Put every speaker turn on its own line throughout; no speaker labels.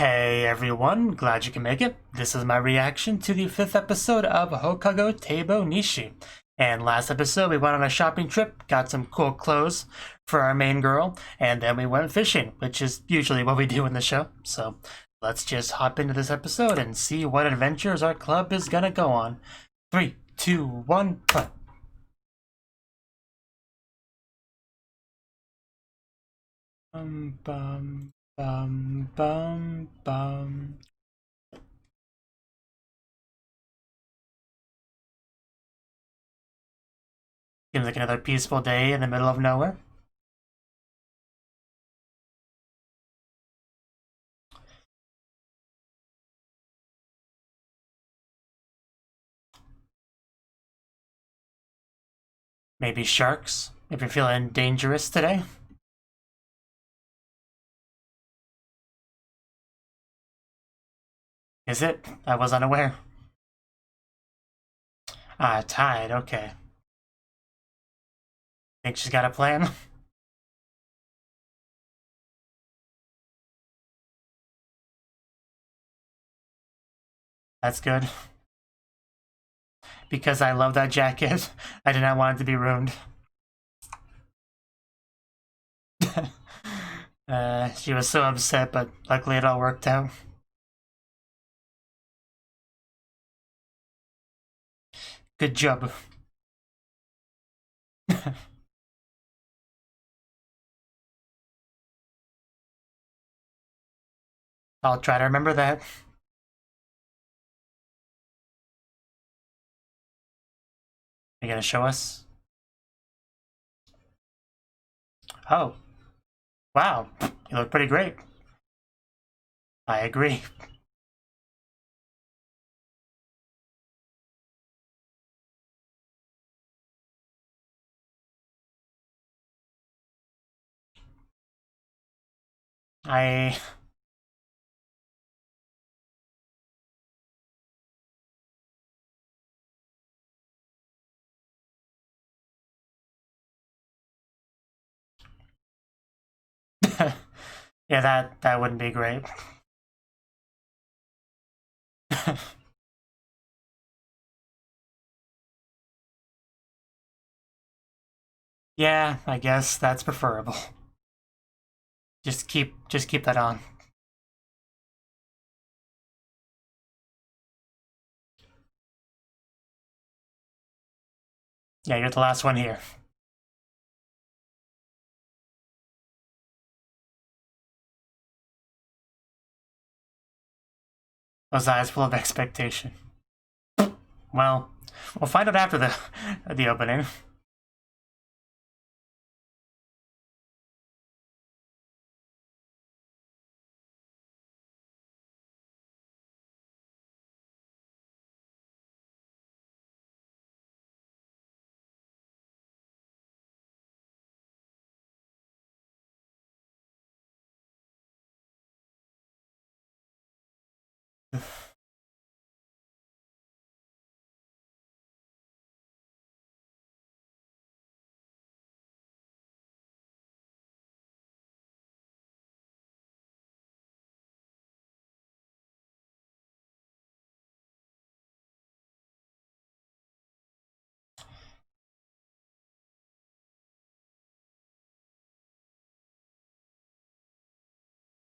Hey everyone, glad you can make it. This is my reaction to the 5th episode of Houkago Teibou Nisshi. And last episode we went on a shopping trip, got some cool clothes for our main girl, and then we went fishing, which is usually what we do in the show. So let's just hop into this episode and see what adventures our club is gonna go on. 3, 2, 1, play. Bum bum bum bum. Seems like another peaceful day in the middle of nowhere. Maybe sharks, if you're feeling dangerous today. Is it? I was unaware. Ah, tide, okay. Think she's got a plan? That's good. Because I love that jacket, I did not want it to be ruined. She was so upset, but luckily it all worked out. Good job. I'll try to remember that. Are you gonna show us? Oh. Wow. You look pretty great. I agree. I... yeah, that wouldn't be great. Yeah, I guess that's preferable. Just keep that on. Yeah, you're the last one here. Those eyes full of expectation. Well, we'll find out after the opening.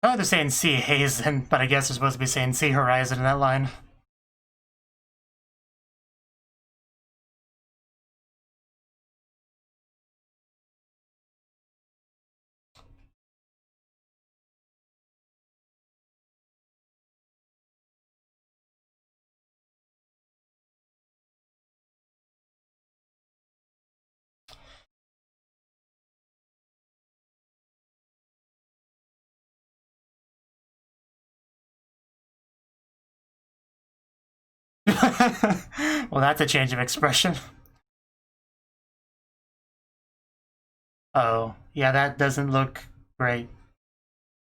Oh, they're saying sea hazen, but I guess they're supposed to be saying sea horizon in that line. Well, that's a change of expression. Oh, yeah, that doesn't look great.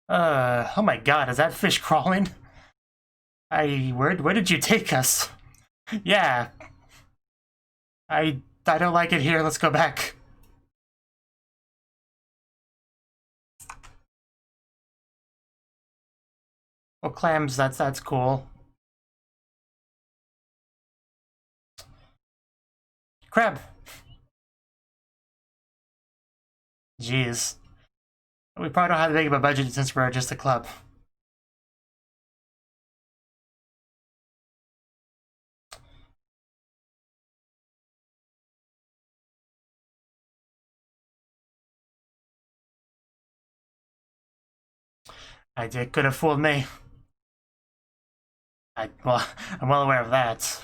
Oh my god, is that fish crawling? Where did you take us? Yeah. I don't like it here, let's go back. Well, clams, that's cool. Crab. Jeez. We probably don't have that big of a budget since we're just a club. It could have fooled me. Well, I'm well aware of that.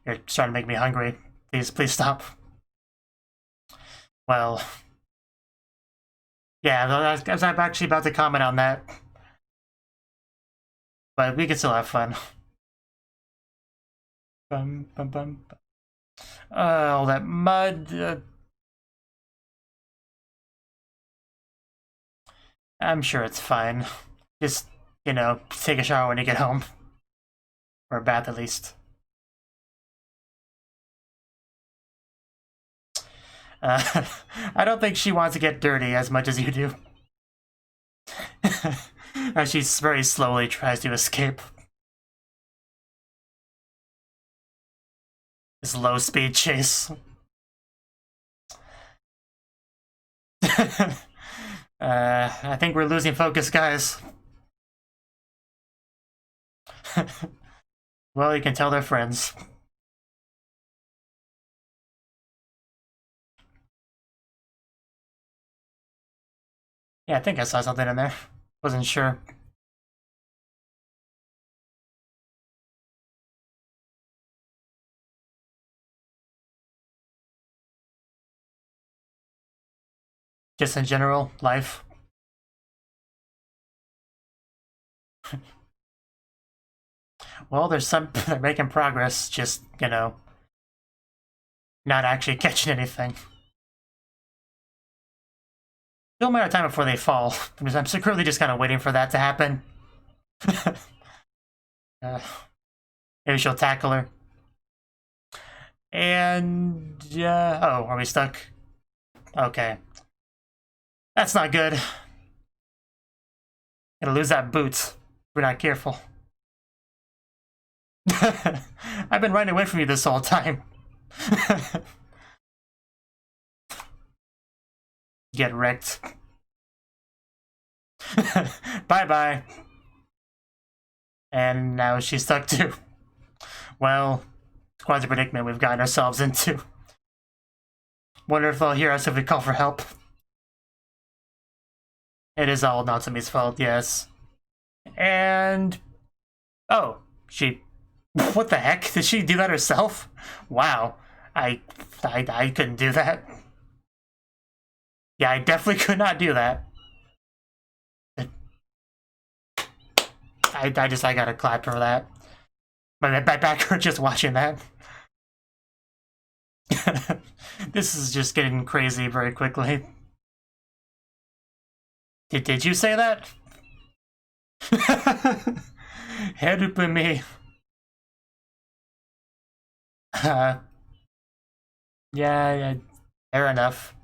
You're starting to make me hungry. Please stop. Well, yeah, I was actually about to comment on that. But we can still have fun. All that mud. I'm sure it's fine. Just, you know, take a shower when you get home. Or a bath, at least. I don't think she wants to get dirty as much as you do. As she very slowly tries to escape. This low-speed chase. I think we're losing focus, guys. Well, you can tell they're friends. Yeah, I think I saw something in there. Wasn't sure. Just in general, life. Well, they're making progress, just, you know, not actually catching anything. Still a matter of time before they fall. I'm secretly just kind of waiting for that to happen. Maybe she'll tackle her. And, oh, are we stuck? Okay. That's not good. Gonna lose that boot if we're not careful. I've been running away from you this whole time. Get wrecked. Bye-bye. And now she's stuck too. Well, quite the predicament we've gotten ourselves into. Wonder if they'll hear us if we call for help. It is all Natsumi's fault, yes. And... oh, she... what the heck? Did she do that herself? Wow. I couldn't do that. Yeah, I definitely could not do that. I gotta clap for that. My back hurt just watching that. This is just getting crazy very quickly. Did you say that? Help me. Yeah, fair enough.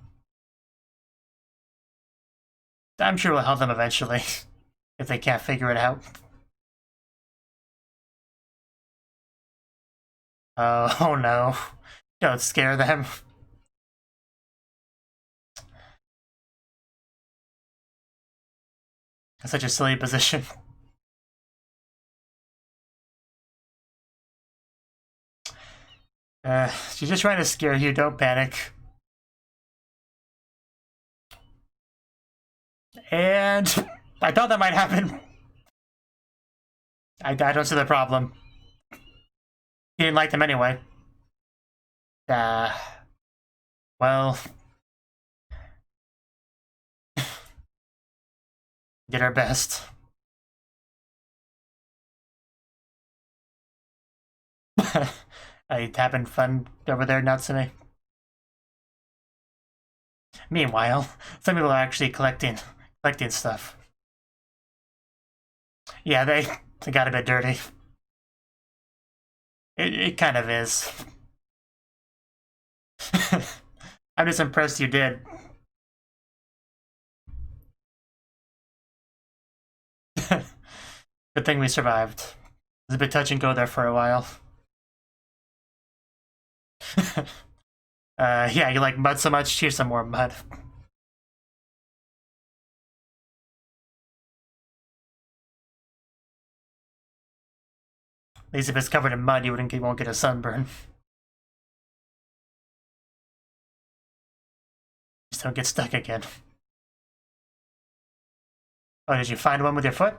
I'm sure we'll help them eventually, if they can't figure it out. Oh no. Don't scare them. Such a silly position. She's just trying to scare you, don't panic. And I thought that might happen. I don't see the problem. He didn't like them anyway. Well... did our best. It happened fun over there, Natsume. Meanwhile, some people are actually collecting stuff. Yeah, they got a bit dirty. It kind of is. I'm just impressed you did. Good thing we survived. It was a bit touch and go there for a while. Yeah, you like mud so much? Here's some more mud. At least if it's covered in mud, you won't get a sunburn. Just don't get stuck again. Oh, did you find one with your foot?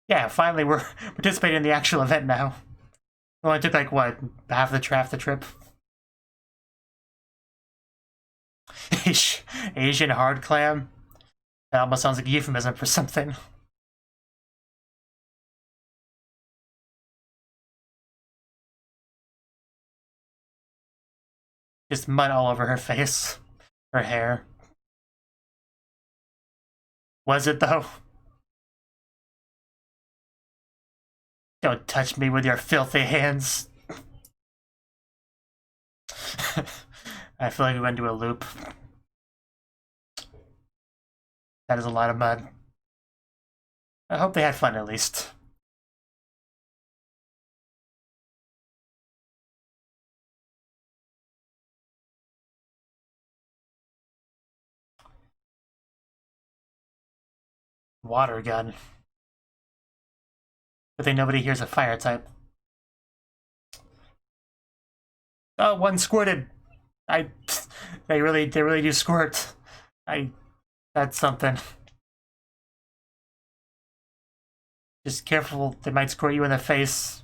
Yeah, finally we're participating in the actual event now. It only took like, what, half the trip? Asian hard clam? That almost sounds like a euphemism for something. Just mud all over her face. Her hair. Was it, though? Don't touch me with your filthy hands. I feel like we went into a loop. That is a lot of mud. I hope they had fun at least. Water gun. But then nobody hears a fire type. Oh, one squirted. They really do squirt. That's something. Just careful, they might squirt you in the face.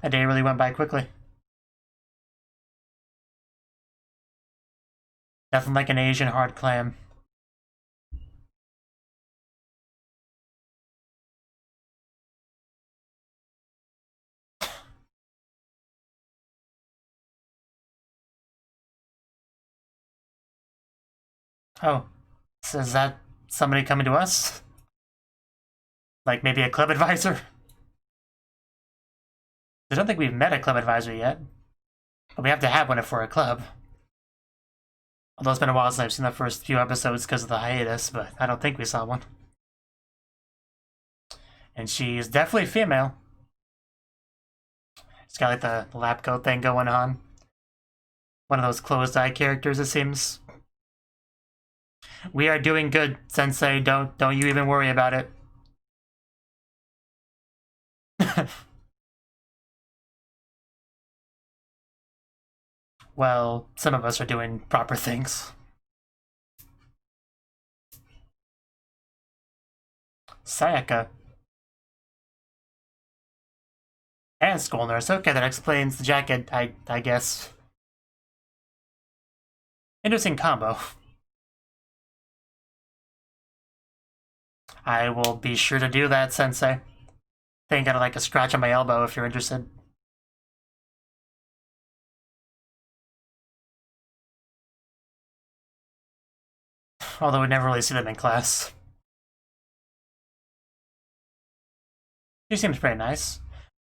That day really went by quickly. Nothing like an Asian hard clam. Oh, so is that somebody coming to us? Like maybe a club advisor? I don't think we've met a club advisor yet. But we have to have one for a club. Although it's been a while since I've seen the first few episodes because of the hiatus, but I don't think we saw one. And she is definitely female. She's got like the lab coat thing going on. One of those closed-eye characters, it seems. We are doing good, Sensei. Don't you even worry about it. Well, some of us are doing proper things. Sayaka. And school nurse. Okay, that explains the jacket, I guess. Interesting combo. I will be sure to do that, Sensei. I think I got like a scratch on my elbow if you're interested. Although we never really see them in class. She seems pretty nice.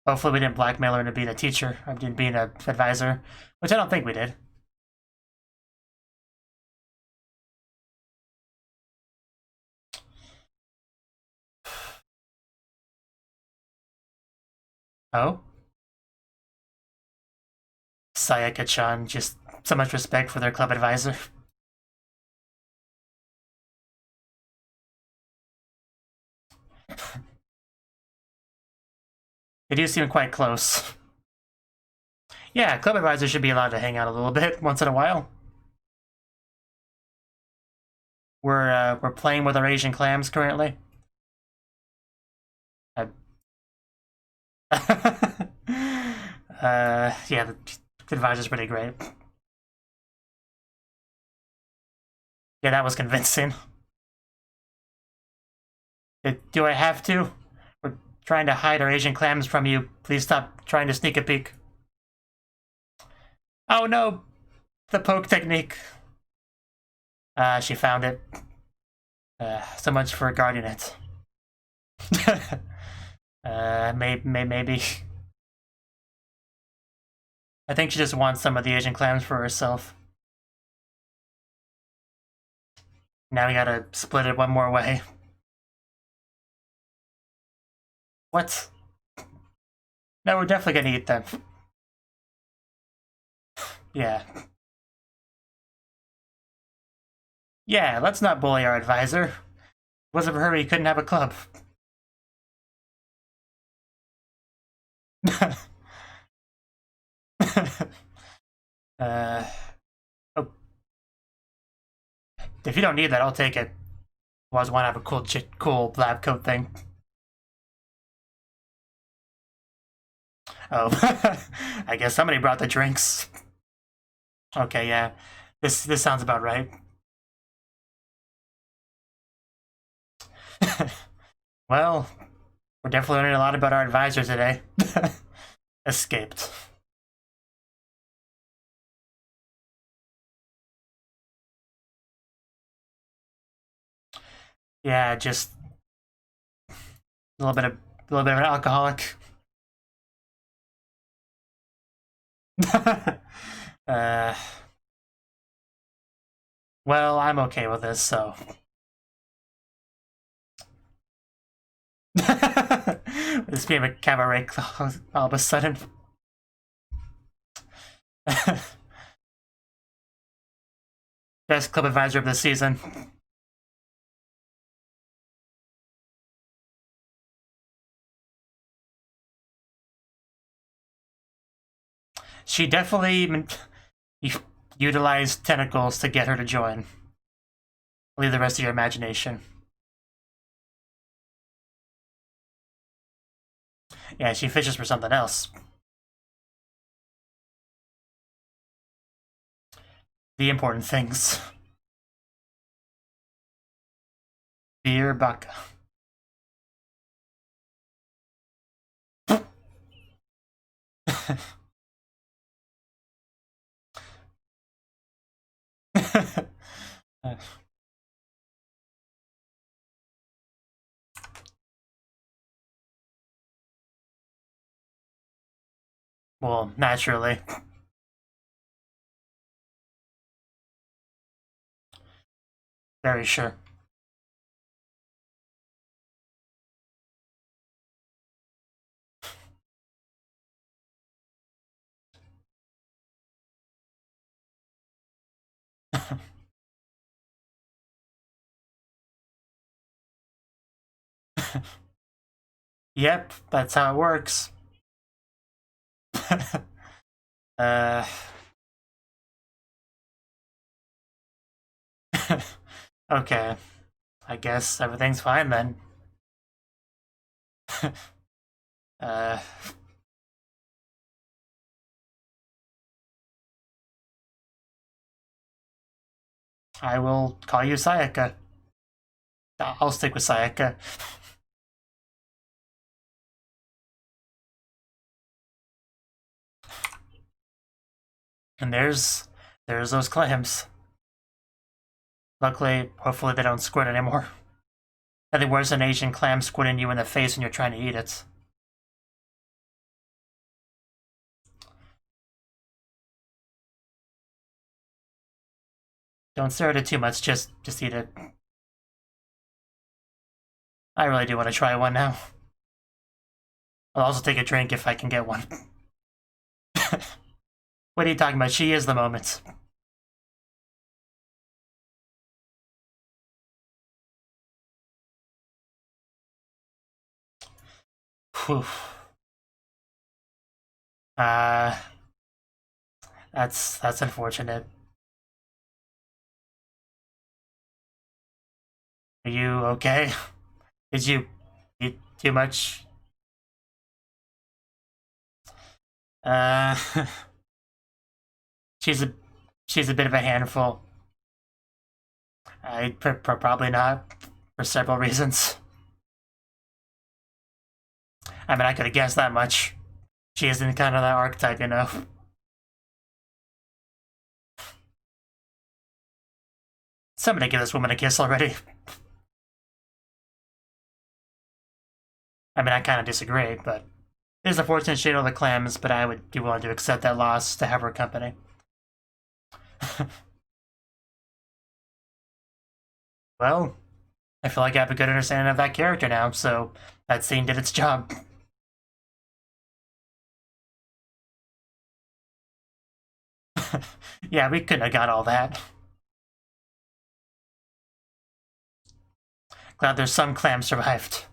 Hopefully we didn't blackmail her into being a teacher, or being an advisor, which I don't think we did. Oh? Sayaka-chan, just so much respect for their club advisor. They do seem quite close. Yeah, club advisors should be allowed to hang out a little bit once in a while. We're playing with our Asian clams currently. Yeah, the advisor's pretty great. Yeah, that was convincing. Do I have to? We're trying to hide our Asian clams from you. Please stop trying to sneak a peek. Oh no! The poke technique. She found it. So much for guarding it. Maybe. I think she just wants some of the Asian clams for herself. Now we gotta split it one more way. What? No, we're definitely gonna eat them. Yeah. Yeah, let's not bully our advisor. If it wasn't for her, he couldn't have a club. Oh. If you don't need that, I'll take it. I always want to have a cool lab coat thing. Oh, I guess somebody brought the drinks. Okay, yeah, this sounds about right. Well, we're definitely learning a lot about our advisor today. Escaped. Yeah, just a little bit of an alcoholic. Well, I'm okay with this, so. This became a cabaret all of a sudden. Best club advisor of the season. She definitely utilized tentacles to get her to join. Leave the rest of your imagination. Yeah, she fishes for something else. The important things. Beer baka. Well, naturally. Very sure. Yep, that's how it works. Okay. I guess everything's fine then. uh... I will call you Sayaka. I'll stick with Sayaka. And there's those clams. Luckily, hopefully they don't squirt anymore. Nothing worse than an Asian clam squirting you in the face when you're trying to eat it. Don't stare at it too much, just eat it. I really do want to try one now. I'll also take a drink if I can get one. What are you talking about? She is the moment. Whew. That's unfortunate. Are you okay? Did you eat too much? She's a bit of a handful. I probably not, for several reasons. I mean, I could have guessed that much. She isn't kind of that archetype, you know. Somebody give this woman a kiss already. I mean, I kind of disagree, but It is unfortunate she ate all the clams, but I would be willing to accept that loss to have her company. Well, I feel like I have a good understanding of that character now, so that scene did its job. Yeah, we couldn't have got all that. Glad there's some clams survived.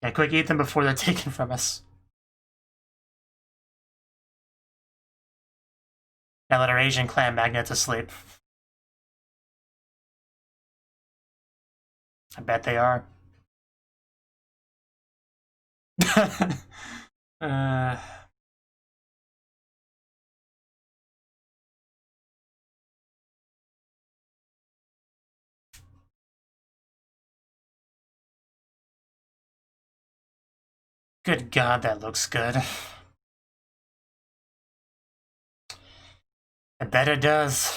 Yeah, quick, eat them before they're taken from us. Now let our Asian clam magnet to sleep. I bet they are. Good God, that looks good. I bet it does.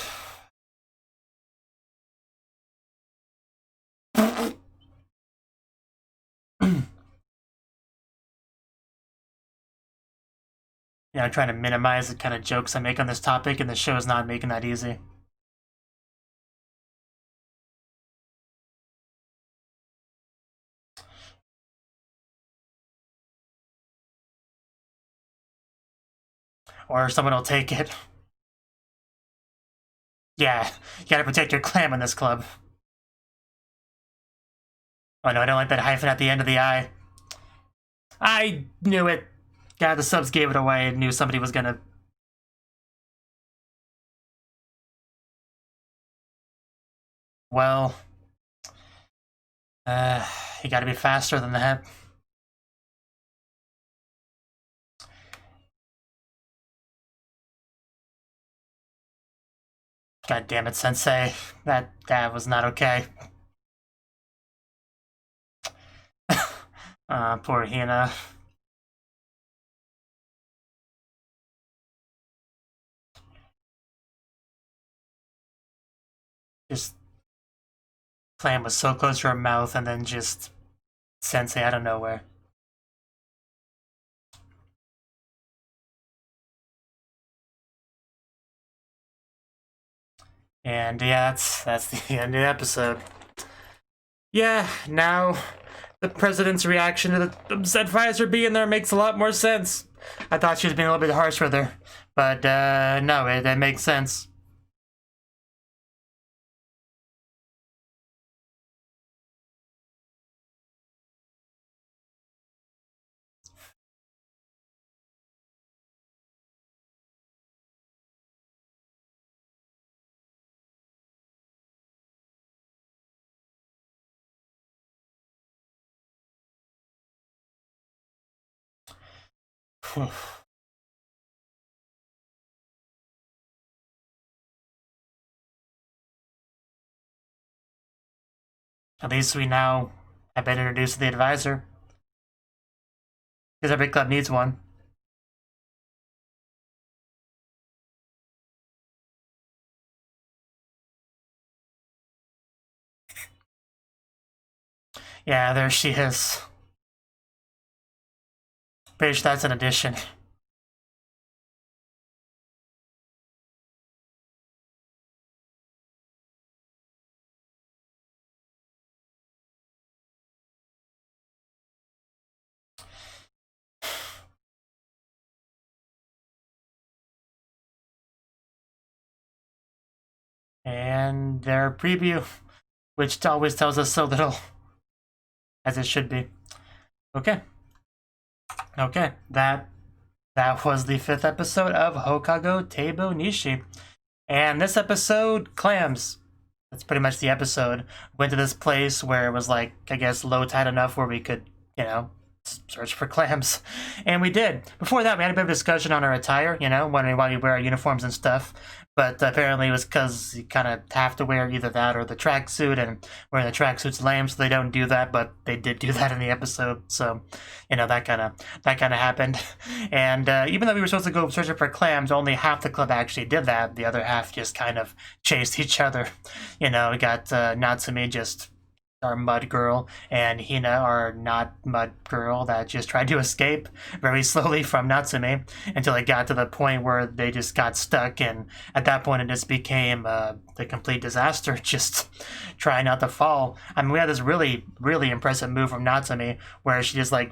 Yeah, I'm trying to minimize the kind of jokes I make on this topic, and the show is not making that easy. Or someone will take it. Yeah, you gotta protect your clam in this club. Oh no, I don't like that hyphen at the end of the I. I knew it. God, the subs gave it away and knew somebody was gonna... Well... you gotta be faster than that. God damn it, Sensei. That was not okay. Poor Hina. Just... Clam was so close to her mouth and then just... Sensei out of nowhere. And yeah, that's the end of the episode. Yeah, now the president's reaction to the upset visor being there makes a lot more sense. I thought she was being a little bit harsh with her, but no, it makes sense. At least we now have been introduced to the advisor. Because every club needs one. Yeah, there she is. Pretty sure that's an addition. And their preview, which always tells us so little, as it should be. Okay. Okay, that was the 5th episode of Houkago Teibou Nisshi. And this episode, clams. That's pretty much the episode. Went to this place where it was like, I guess, low tide enough where we could, you know, search for clams. And we did. Before that, we had a bit of a discussion on our attire, you know, wondering why we wear our uniforms and stuff. But apparently it was because you kind of have to wear either that or the tracksuit, and wearing the tracksuit's lame, so they don't do that, but they did do that in the episode. So, you know, that kind of happened. And even though we were supposed to go searching for clams, only half the club actually did that. The other half just kind of chased each other. You know, we got Natsumi just our mud girl, and Hina, our not mud girl, that just tried to escape very slowly from Natsume until it got to the point where they just got stuck, and at that point it just became the complete disaster, just trying not to fall. I mean, we had this really, really impressive move from Natsume where she just like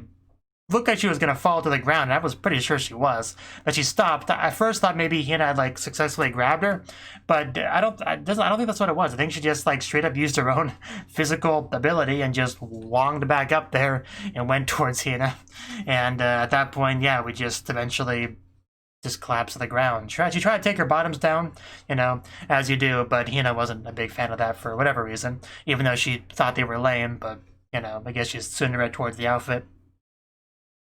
looked like she was gonna fall to the ground, and I was pretty sure she was. But she stopped. I first thought maybe Hina had like successfully grabbed her, but I don't think that's what it was. I think she just like straight up used her own physical ability and just wonged back up there and went towards Hina. And at that point, yeah, we just eventually just collapsed to the ground. She tried to take her bottoms down, you know, as you do, but Hina wasn't a big fan of that for whatever reason, even though she thought they were lame. But you know, I guess she's soon read towards the outfit.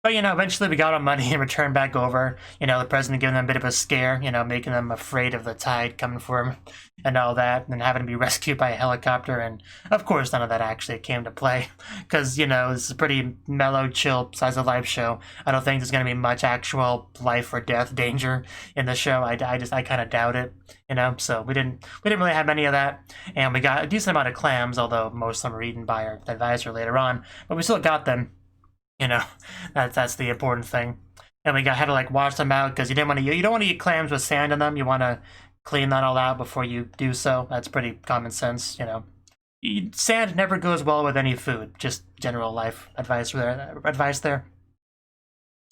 But, you know, eventually we got our money and returned back over. You know, the president giving them a bit of a scare, you know, making them afraid of the tide coming for them and all that, and having to be rescued by a helicopter. And, of course, none of that actually came to play because, you know, this is a pretty mellow, chill, size of life show. I don't think there's going to be much actual life or death danger in the show. I kind of doubt it, you know, so we didn't really have any of that. And we got a decent amount of clams, although most of them were eaten by our advisor later on, but we still got them. You know, that's the important thing. And we had to like wash them out because you don't want to eat clams with sand in them. You want to clean that all out before you do so. That's pretty common sense, you know. Sand never goes well with any food. Just general life advice there.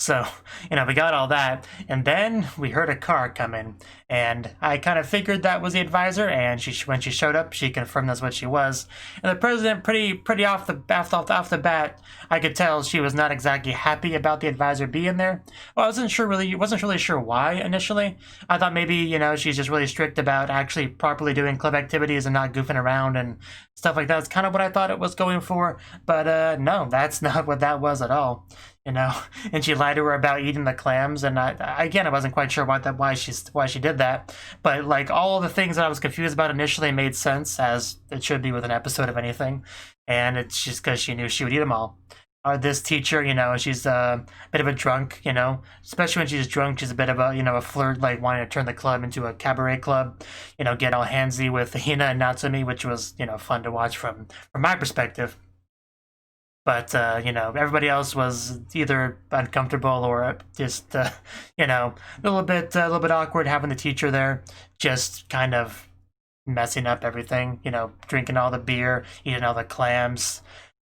So, you know, we got all that, and then we heard a car come in, and I kind of figured that was the advisor, and when she showed up, she confirmed that's what she was. And the president, pretty off the bat, I could tell she was not exactly happy about the advisor being there. Well, I wasn't really sure why initially. I thought maybe, you know, she's just really strict about actually properly doing club activities and not goofing around and stuff like that. That's kind of what I thought it was going for, but no, that's not what that was at all. You know, and she lied to her about eating the clams, and I wasn't quite sure why she did that, but like all of the things that I was confused about initially made sense, as it should be with an episode of anything, and it's just because she knew she would eat them all. This teacher, you know, she's a bit of a drunk, you know, especially when she's drunk, she's a bit of a, you know, a flirt, like wanting to turn the club into a cabaret club, you know, get all handsy with Hina and Natsume, which was, you know, fun to watch from my perspective. But, you know, everybody else was either uncomfortable or just, you know, a little bit awkward having the teacher there, just kind of messing up everything, you know, drinking all the beer, eating all the clams,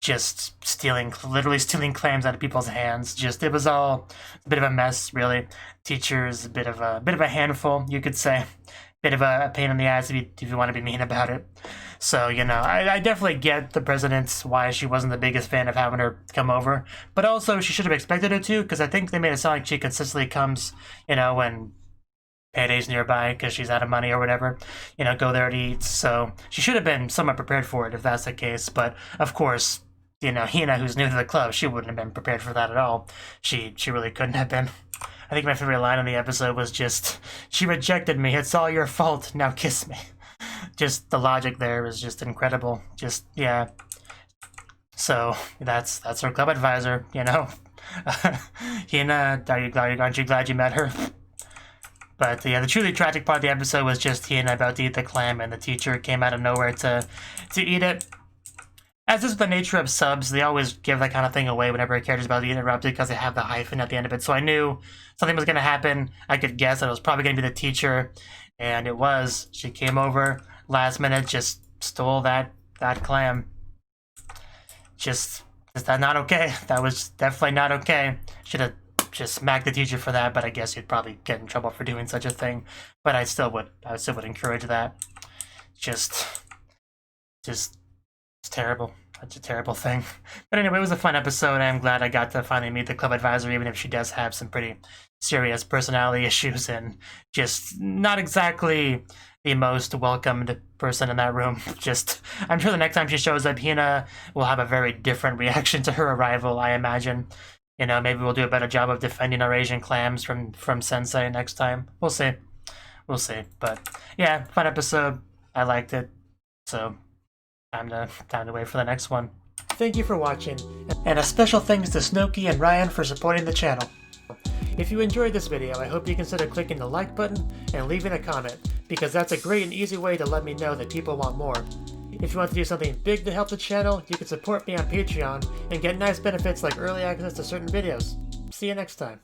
just literally stealing clams out of people's hands. Just, it was all a bit of a mess, really. Teacher's a bit of a handful, you could say. Bit of a pain in the ass if you want to be mean about it. So, you know, I definitely get the president's why she wasn't the biggest fan of having her come over, but also she should have expected her to, because I think they made it sound like she consistently comes, you know, when payday's nearby because she's out of money or whatever, you know, go there to eat. So she should have been somewhat prepared for it if that's the case. But of course, you know, Hina, who's new to the club, she wouldn't have been prepared for that at all. She really couldn't have been. I think my favorite line in the episode was just, "She rejected me, it's all your fault, now kiss me." Just the logic there is just incredible. Just, yeah. So that's her club advisor, you know. Hina, aren't you glad you met her? But yeah, the truly tragic part of the episode was just Hina about to eat the clam, and the teacher came out of nowhere to eat it. As is the nature of subs, they always give that kind of thing away whenever a character's about to get interrupted because they have the hyphen at the end of it. So I knew something was going to happen. I could guess that it was probably going to be the teacher, and it was. She came over last minute, just stole that clam. Just not okay. That was definitely not okay. Should have just smacked the teacher for that, but I guess you'd probably get in trouble for doing such a thing. But I still would encourage that. Just it's terrible. That's a terrible thing. But anyway, it was a fun episode. I'm glad I got to finally meet the club advisor, even if she does have some pretty serious personality issues and just not exactly the most welcomed person in that room. Just, I'm sure the next time she shows up, Hina will have a very different reaction to her arrival, I imagine. You know, maybe we'll do a better job of defending our Asian clams from Sensei next time. We'll see. But yeah, fun episode. I liked it. So time to wait for the next one. Thank you for watching, and a special thanks to Cnouki and Ryan for supporting the channel. If you enjoyed this video, I hope you consider clicking the like button and leaving a comment, because that's a great and easy way to let me know that people want more. If you want to do something big to help the channel, you can support me on Patreon and get nice benefits like early access to certain videos. See you next time.